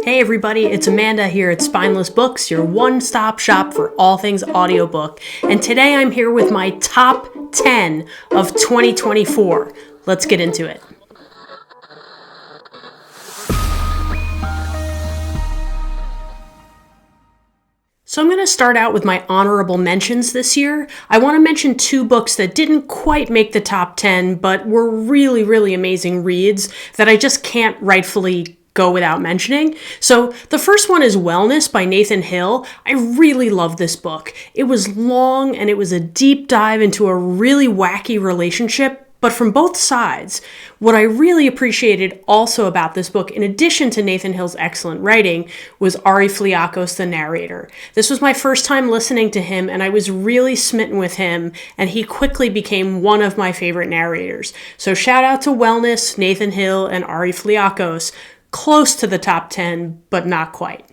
Hey everybody, it's Amanda here at Spineless Books, your one-stop shop for all things audiobook. And today I'm here with my top 10 of 2024. Let's get into it. So I'm going to start out with my honorable mentions this year. I want to mention two books that didn't quite make the top 10, but were really, really amazing reads that I just can't rightfully go without mentioning. So the first one is Wellness by Nathan Hill. I really love this book. It was long and it was a deep dive into a really wacky relationship, but from both sides. What I really appreciated also about this book, in addition to Nathan Hill's excellent writing, was Ari Fliakos, the narrator. This was my first time listening to him, and I was really smitten with him, and he quickly became one of my favorite narrators. So shout out to Wellness, Nathan Hill, and Ari Fliakos. Close to the top 10, but not quite.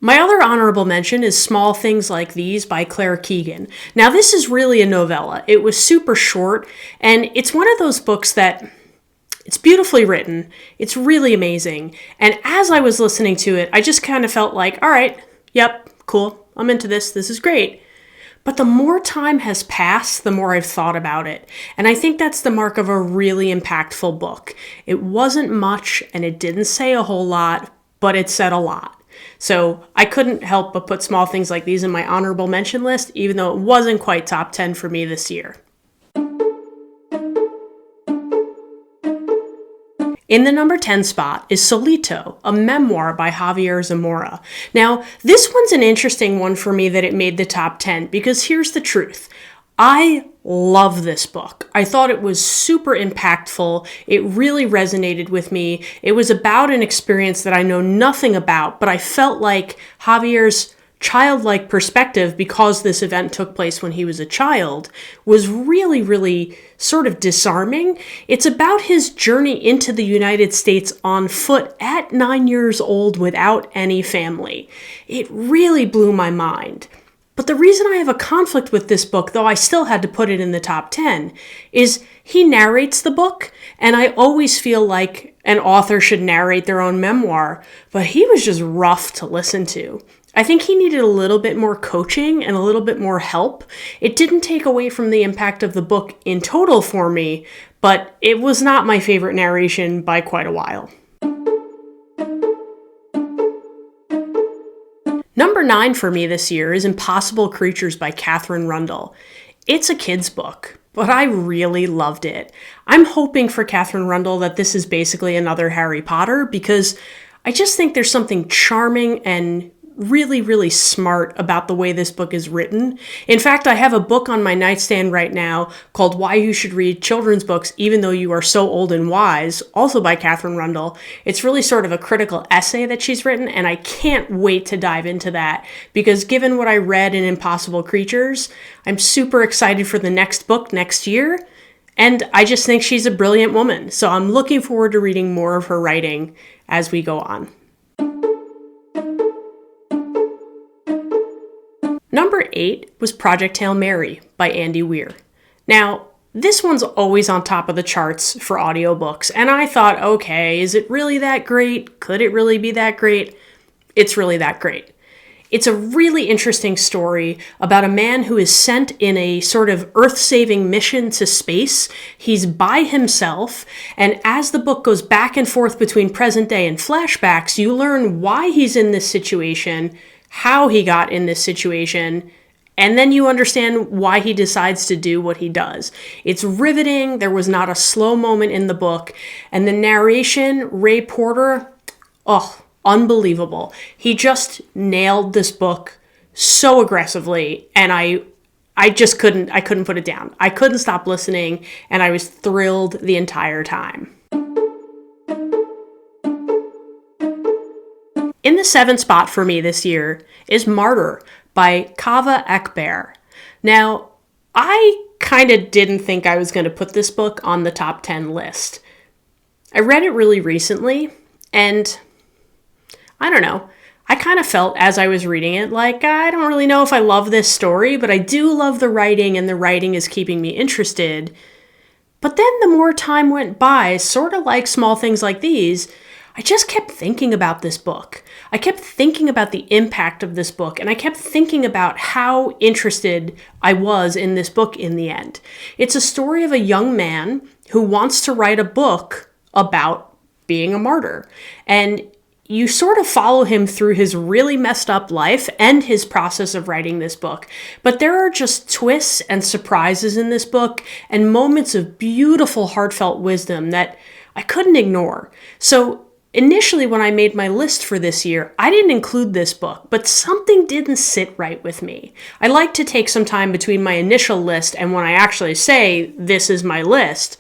My other honorable mention is Small Things Like These by Claire Keegan. Now, this is really a novella. It was super short, and it's one of those books that it's beautifully written. It's really amazing. And as I was listening to it, I just kind of felt like, all right, yep, cool, I'm into this. This is great. But the more time has passed, the more I've thought about it. And I think that's the mark of a really impactful book. It wasn't much and it didn't say a whole lot, but it said a lot. So I couldn't help but put Small Things Like These in my honorable mention list, even though it wasn't quite top 10 for me this year. In the number 10 spot is Solito, a memoir by Javier Zamora. Now, this one's an interesting one for me that it made the top 10, because here's the truth. I love this book. I thought it was super impactful. It really resonated with me. It was about an experience that I know nothing about, but I felt like Javier's childlike perspective, because this event took place when he was a child, was really, really sort of disarming. It's about his journey into the United States on foot at 9 years old without any family. It really blew my mind. But the reason I have a conflict with this book, though I still had to put it in the top 10, is he narrates the book, and I always feel like an author should narrate their own memoir, but he was just rough to listen to. I think he needed a little bit more coaching and a little bit more help. It didn't take away from the impact of the book in total for me, but it was not my favorite narration by quite a while. Number 9 for me this year is Impossible Creatures by Katherine Rundell. It's a kid's book, but I really loved it. I'm hoping for Katherine Rundell that this is basically another Harry Potter, because I just think there's something charming and really, really smart about the way this book is written. In fact, I have a book on my nightstand right now called Why You Should Read Children's Books Even Though You Are So Old and Wise, also by Katherine Rundell. It's really sort of a critical essay that she's written, and I can't wait to dive into that, because given what I read in Impossible Creatures, I'm super excited for the next book next year, and I just think she's a brilliant woman. So I'm looking forward to reading more of her writing as we go on. Number 8 was Project Hail Mary by Andy Weir. Now, this one's always on top of the charts for audiobooks, and I thought, okay, is it really that great? Could it really be that great? It's really that great. It's a really interesting story about a man who is sent in a sort of earth-saving mission to space. He's by himself, and as the book goes back and forth between present day and flashbacks, you learn why he's in this situation, how he got in this situation, and then you understand why he decides to do what he does. It's riveting. There was not a slow moment in the book. And the narration, Ray Porter, unbelievable. He just nailed this book so aggressively, and I couldn't put it down. I couldn't stop listening, and I was thrilled the entire time. In the 7th spot for me this year is Martyr by Kaveh Akbar. Now, I kind of didn't think I was going to put this book on the top 10 list. I read it really recently, and I don't know. I kind of felt as I was reading it like, I don't really know if I love this story, but I do love the writing, and the writing is keeping me interested. But then the more time went by, sort of like Small Things Like These, I just kept thinking about this book. I kept thinking about the impact of this book, and I kept thinking about how interested I was in this book in the end. It's a story of a young man who wants to write a book about being a martyr. And you sort of follow him through his really messed up life and his process of writing this book. But there are just twists and surprises in this book and moments of beautiful, heartfelt wisdom that I couldn't ignore. So initially, when I made my list for this year, I didn't include this book, but something didn't sit right with me. I like to take some time between my initial list and when I actually say, this is my list.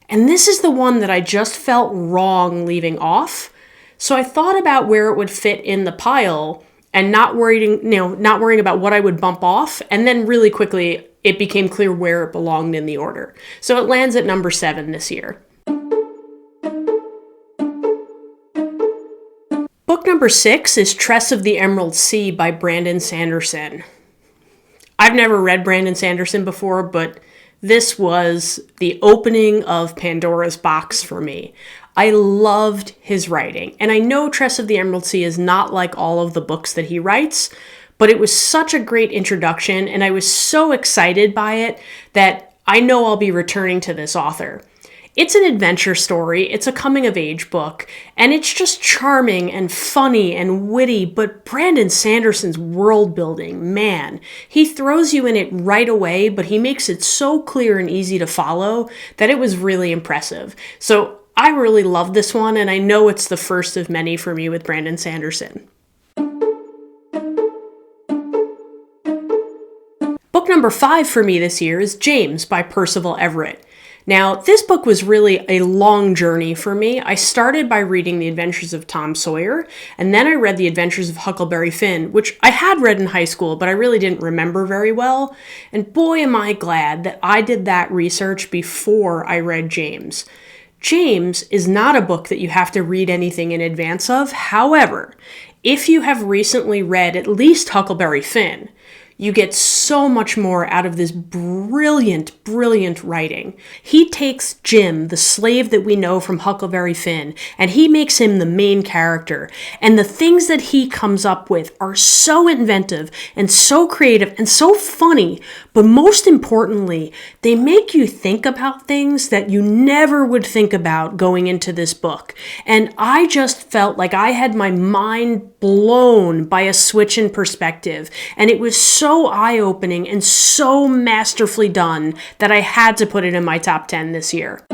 And this is the one that I just felt wrong leaving off. So I thought about where it would fit in the pile and not worrying about what I would bump off. And then really quickly, it became clear where it belonged in the order. So it lands at number 7 this year. Book number 6 is Tress of the Emerald Sea by Brandon Sanderson. I've never read Brandon Sanderson before, but this was the opening of Pandora's box for me. I loved his writing, and I know Tress of the Emerald Sea is not like all of the books that he writes, but it was such a great introduction, and I was so excited by it that I know I'll be returning to this author. It's an adventure story, it's a coming-of-age book, and it's just charming and funny and witty, but Brandon Sanderson's world building, man, he throws you in it right away, but he makes it so clear and easy to follow that it was really impressive. So I really love this one, and I know it's the first of many for me with Brandon Sanderson. Book number 5 for me this year is James by Percival Everett. Now, this book was really a long journey for me. I started by reading The Adventures of Tom Sawyer, and then I read The Adventures of Huckleberry Finn, which I had read in high school, but I really didn't remember very well. And boy, am I glad that I did that research before I read James. James is not a book that you have to read anything in advance of. However, if you have recently read at least Huckleberry Finn, you get so much more out of this brilliant, brilliant writing. He takes Jim, the slave that we know from Huckleberry Finn, and he makes him the main character. And the things that he comes up with are so inventive and so creative and so funny, but most importantly, they make you think about things that you never would think about going into this book. And I just felt like I had my mind blown by a switch in perspective, and it was so eye-opening and so masterfully done that I had to put it in my top 10 this year.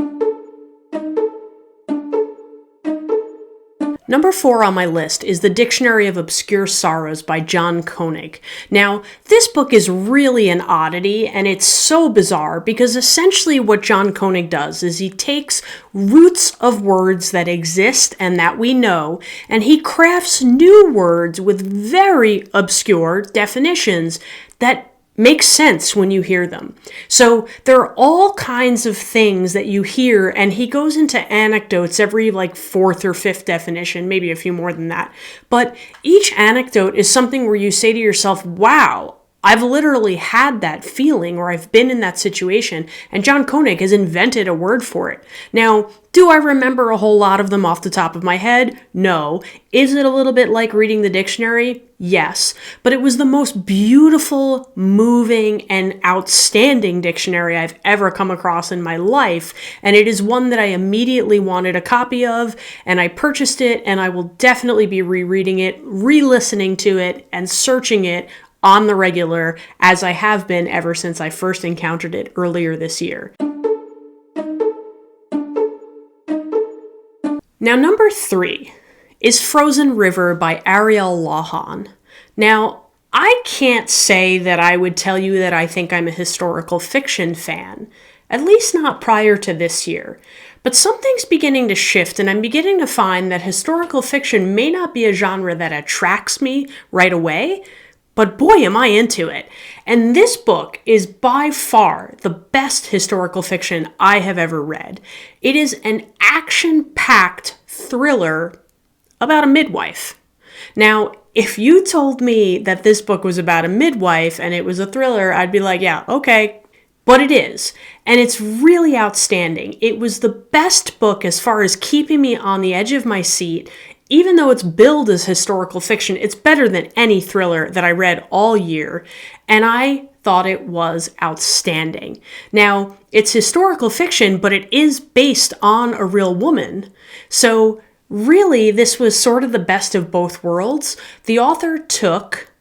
Number 4 on my list is The Dictionary of Obscure Sorrows by John Koenig. Now, this book is really an oddity, and it's so bizarre because essentially what John Koenig does is he takes roots of words that exist and that we know, and he crafts new words with very obscure definitions that make sense when you hear them. So there are all kinds of things that you hear, and he goes into anecdotes every fourth or fifth definition, maybe a few more than that. But each anecdote is something where you say to yourself, wow, I've literally had that feeling, or I've been in that situation, and John Koenig has invented a word for it. Now, do I remember a whole lot of them off the top of my head? No. Is it a little bit like reading the dictionary? Yes. But it was the most beautiful, moving, and outstanding dictionary I've ever come across in my life, and it is one that I immediately wanted a copy of, and I purchased it, and I will definitely be rereading it, re-listening to it, and searching it on the regular, as I have been ever since I first encountered it earlier this year. Now, number 3 is Frozen River by Ariel Lawhon. Now, I can't say that I would tell you that I think I'm a historical fiction fan, at least not prior to this year. But something's beginning to shift, and I'm beginning to find that historical fiction may not be a genre that attracts me right away, but boy, am I into it. And this book is by far the best historical fiction I have ever read. It is an action-packed thriller about a midwife. Now, if you told me that this book was about a midwife and it was a thriller, I'd be like, yeah, okay, But it is, and it's really outstanding. It was the best book as far as keeping me on the edge of my seat. Even though it's billed as historical fiction, it's better than any thriller that I read all year, and I thought it was outstanding. Now, it's historical fiction, but it is based on a real woman, so really this was sort of the best of both worlds. The author took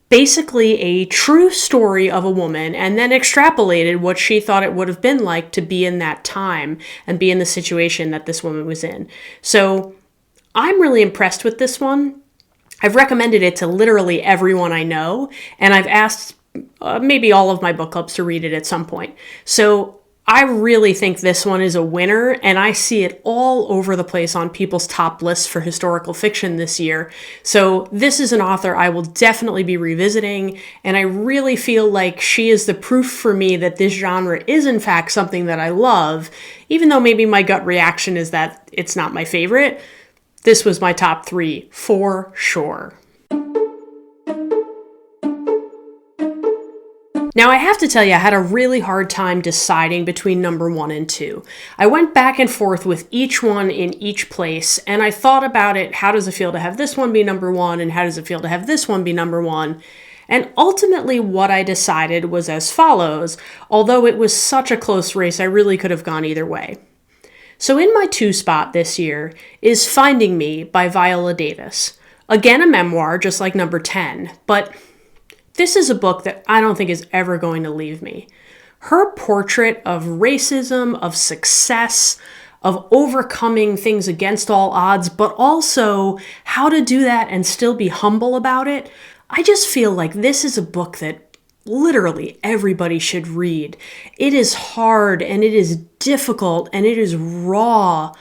basically a true story of a woman and then extrapolated what she thought it would have been like to be in that time and be in the situation that this woman was in. So I'm really impressed with this one. I've recommended it to literally everyone I know, and I've asked maybe all of my book clubs to read it at some point. So I really think this one is a winner, and I see it all over the place on people's top lists for historical fiction this year. So this is an author I will definitely be revisiting, and I really feel like she is the proof for me that this genre is in fact something that I love, even though maybe my gut reaction is that it's not my favorite. This was my top 3 for sure. Now, I have to tell you, I had a really hard time deciding between number 1 and 2. I went back and forth with each one in each place, and I thought about it, how does it feel to have this one be number 1, and how does it feel to have this one be number 1? And ultimately what I decided was as follows, although it was such a close race, I really could have gone either way. So in my 2 spot this year is Finding Me by Viola Davis. Again, a memoir, just like number 10, but this is a book that I don't think is ever going to leave me. Her portrait of racism, of success, of overcoming things against all odds, but also how to do that and still be humble about it. I just feel like this is a book that literally everybody should read. It is hard and it is difficult and it is raw,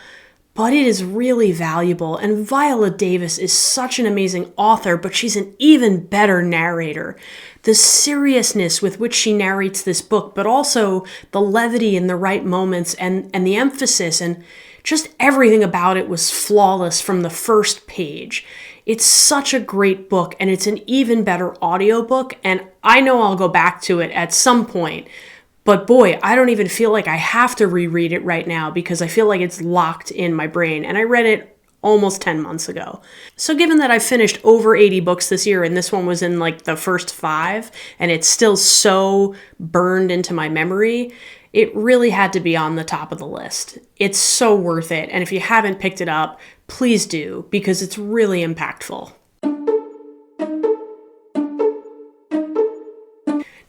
but it is really valuable. And Viola Davis is such an amazing author, but she's an even better narrator. The seriousness with which she narrates this book, but also the levity in the right moments and the emphasis and just everything about it was flawless from the first page. It's such a great book, and it's an even better audiobook, and I know I'll go back to it at some point. But boy, I don't even feel like I have to reread it right now because I feel like it's locked in my brain. And I read it almost 10 months ago. So given that I've finished over 80 books this year and this one was in like the first 5 and it's still so burned into my memory, it really had to be on the top of the list. It's so worth it. And if you haven't picked it up, please do because it's really impactful.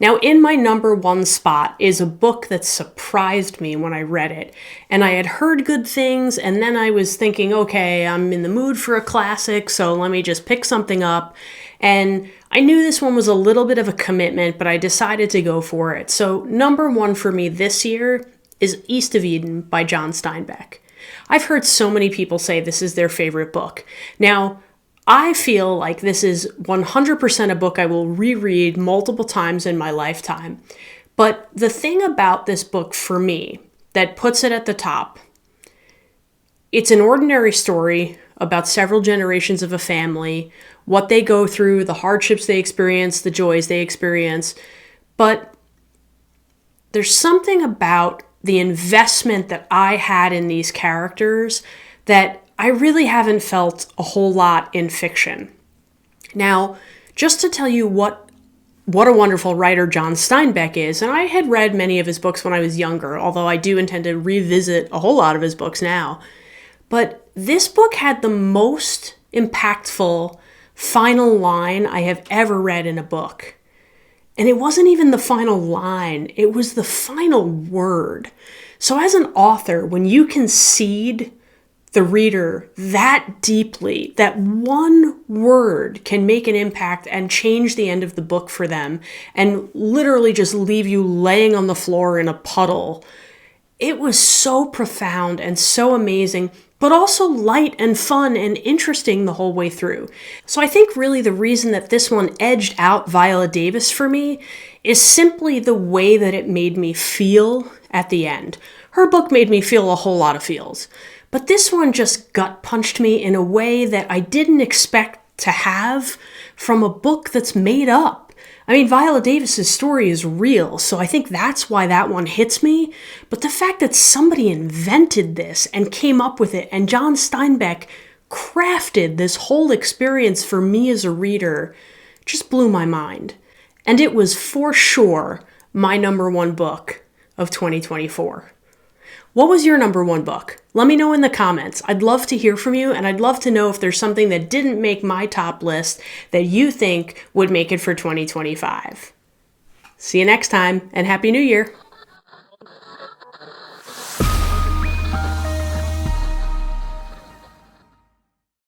Now, in my number 1 spot is a book that surprised me when I read it. And I had heard good things, and then I was thinking, okay, I'm in the mood for a classic, so let me just pick something up. And I knew this one was a little bit of a commitment, but I decided to go for it. So number 1 for me this year is East of Eden by John Steinbeck. I've heard so many people say this is their favorite book. Now, I feel like this is 100% a book I will reread multiple times in my lifetime. But the thing about this book for me that puts it at the top, it's an ordinary story about several generations of a family, what they go through, the hardships they experience, the joys they experience. But there's something about the investment that I had in these characters that I really haven't felt a whole lot in fiction. Now, just to tell you what a wonderful writer John Steinbeck is, and I had read many of his books when I was younger, although I do intend to revisit a whole lot of his books now. But this book had the most impactful final line I have ever read in a book. And it wasn't even the final line, it was the final word. So as an author, when you can seed the reader that deeply, that one word can make an impact and change the end of the book for them and literally just leave you laying on the floor in a puddle. It was so profound and so amazing, but also light and fun and interesting the whole way through. So I think really the reason that this one edged out Viola Davis for me is simply the way that it made me feel at the end. Her book made me feel a whole lot of feels. But this one just gut punched me in a way that I didn't expect to have from a book that's made up. I mean, Viola Davis's story is real, so I think that's why that one hits me. But the fact that somebody invented this and came up with it, and John Steinbeck crafted this whole experience for me as a reader, just blew my mind. And it was for sure my number one book of 2024. What was your number one book? Let me know in the comments. I'd love to hear from you, and I'd love to know if there's something that didn't make my top list that you think would make it for 2025. See you next time, and Happy New Year!